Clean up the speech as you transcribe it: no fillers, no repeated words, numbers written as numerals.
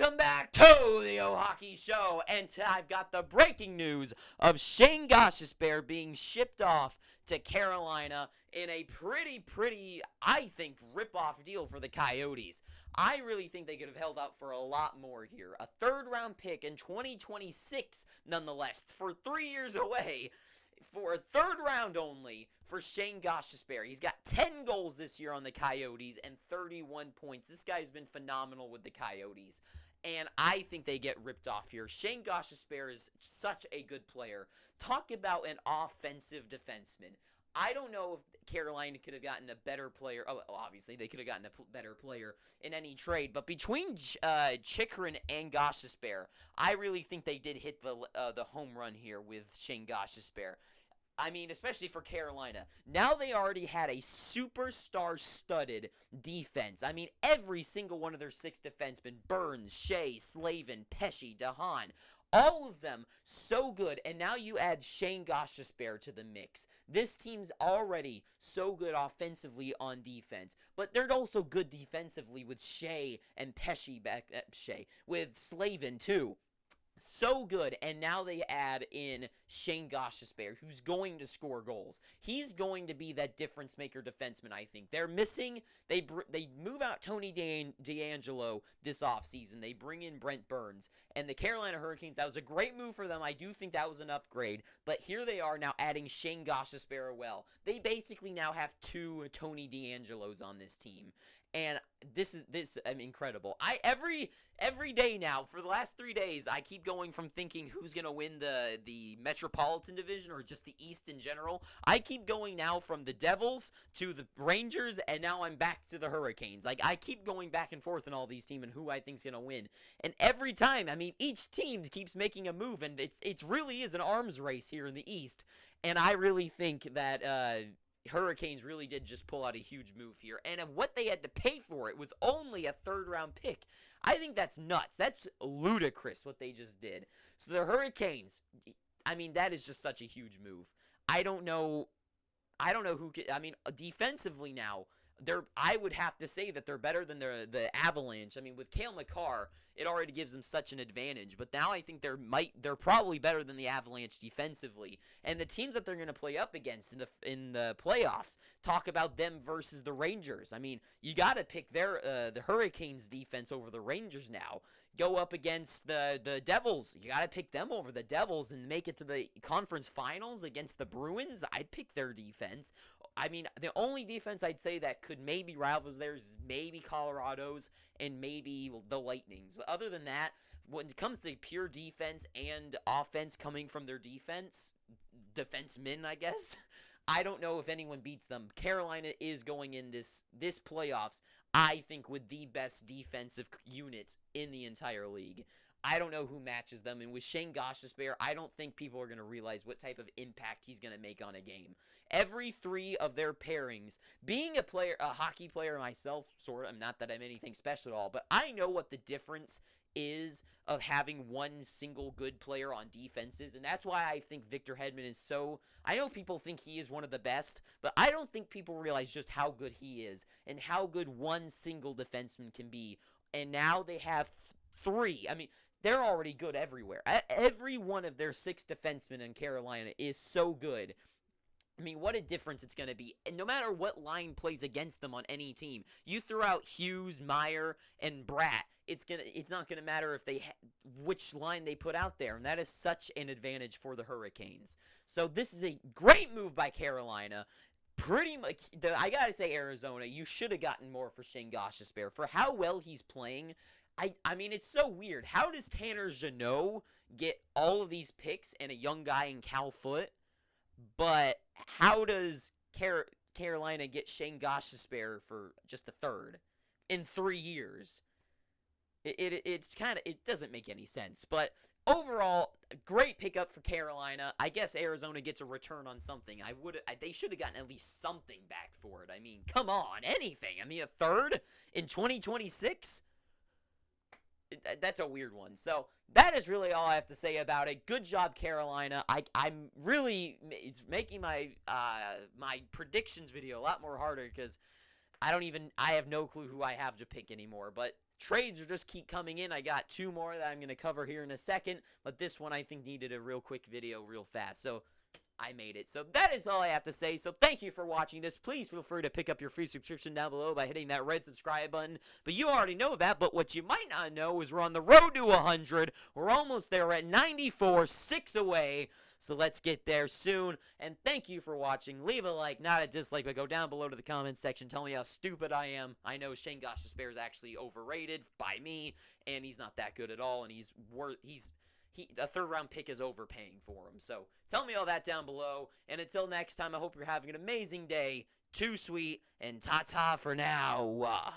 Welcome back to the O Hockey Show, and I've got the breaking news of Shayne Gostisbehere being shipped off to Carolina in a pretty, I think, rip-off deal for the Coyotes. I really think they could have held out for a lot more here. A third-round pick in 2026, nonetheless, for 3 years away. For a third round only for Shayne Gostisbehere. He's got 10 goals this year on the Coyotes and 31 points. This guy's been phenomenal with the Coyotes, and I think they get ripped off here. Shayne Gostisbehere is such a good player. Talk about an offensive defenseman. I don't know if Carolina could have gotten a better player. Oh, obviously, they could have gotten a better player in any trade. But between Chychrun and Gostisbehere, I really think they did hit the home run here with Shayne Gostisbehere. I mean, especially for Carolina. Now they already had a superstar-studded defense. I mean, every single one of their 6 defensemen, Burns, Shea, Slavin, Pesce, DeHaan, all of them so good, and now you add Shayne Gostisbehere to the mix. This team's already so good offensively on defense, but they're also good defensively with Shea and Pesce with Slavin too. So good, and now they add in Shayne Gostisbehere, who's going to score goals. He's going to be that difference-maker defenseman, I think. They're missing, they move out Tony DeAngelo this offseason. They bring in Brent Burns, and the Carolina Hurricanes, that was a great move for them. I do think that was an upgrade, but here they are now adding Shayne Gostisbehere well. They basically now have 2 Tony DeAngelos on this team. And this is incredible. Every day now, for the last 3 days, I keep going from thinking who's going to win the Metropolitan Division or just the East in general. I keep going now from the Devils to the Rangers, and now I'm back to the Hurricanes. Like, I keep going back and forth in all these teams and who I think's going to win. And every time, I mean, each team keeps making a move, and it's really is an arms race here in the East. And I really think that Hurricanes really did just pull out a huge move here. And of what they had to pay for it was only a third-round pick. I think that's nuts. That's ludicrous what they just did. So the Hurricanes, I mean, that is just such a huge move. I don't know who could, I mean, defensively now, I would have to say that they're better than the Avalanche. I mean, with Cale Makar, it already gives them such an advantage. But now I think they're probably better than the Avalanche defensively. And the teams that they're going to play up against in the playoffs, talk about them versus the Rangers. I mean, you got to pick the Hurricanes defense over the Rangers now. Go up against the Devils. You got to pick them over the Devils and make it to the conference finals against the Bruins. I'd pick their defense. I mean, the only defense I'd say that could maybe rival theirs is maybe Colorado's and maybe the Lightning's. But other than that, when it comes to pure defense and offense coming from their defensemen, I guess, I don't know if anyone beats them. Carolina is going in this playoffs, I think, with the best defensive unit in the entire league. I don't know who matches them, and with Shayne Gostisbehere, I don't think people are going to realize what type of impact he's going to make on a game. Every 3 of their pairings, being a hockey player myself, sort of, not that I'm anything special at all, but I know what the difference is of having one single good player on defenses, and that's why I think Victor Hedman is so, I know people think he is one of the best, but I don't think people realize just how good he is and how good one single defenseman can be. And now they have 3. I mean, they're already good everywhere. Every one of their 6 defensemen in Carolina is so good. I mean, what a difference it's going to be. And no matter what line plays against them on any team, you throw out Hughes, Meyer, and Bratt, it's not going to matter if which line they put out there. And that is such an advantage for the Hurricanes. So this is a great move by Carolina. Pretty much, I got to say, Arizona, you should have gotten more for Shayne Gostisbehere. For how well he's playing, I mean, it's so weird. How does Tanner Jeannot get all of these picks and a young guy in Cal Foote? But how does Carolina get Shayne Gostisbehere for just a third in 3 years? It doesn't make any sense. But overall, great pickup for Carolina. I guess Arizona gets a return on something. They should have gotten at least something back for it. I mean, come on, anything. I mean, a third in 2026? That's a weird one. So that is really all I have to say about it. Good job, Carolina. I'm really, it's making my my predictions video a lot more harder because I have no clue who I have to pick anymore. But trades are just keep coming in. I got 2 more that I'm going to cover here in a second, but this one I think needed a real quick video real fast. So I made it. So that is all I have to say. So thank you for watching this. Please feel free to pick up your free subscription down below by hitting that red subscribe button. But you already know that. But what you might not know is we're on the road to 100. We're almost there. We're at 94, 6 away. So let's get there soon. And thank you for watching. Leave a like, not a dislike, but go down below to the comments section. Tell me how stupid I am. I know Shayne Gostisbehere is actually overrated by me, and he's not that good at all. And a 3rd round pick is overpaying for him. So tell me all that down below. And until next time, I hope you're having an amazing day. Too sweet, and ta-ta for now.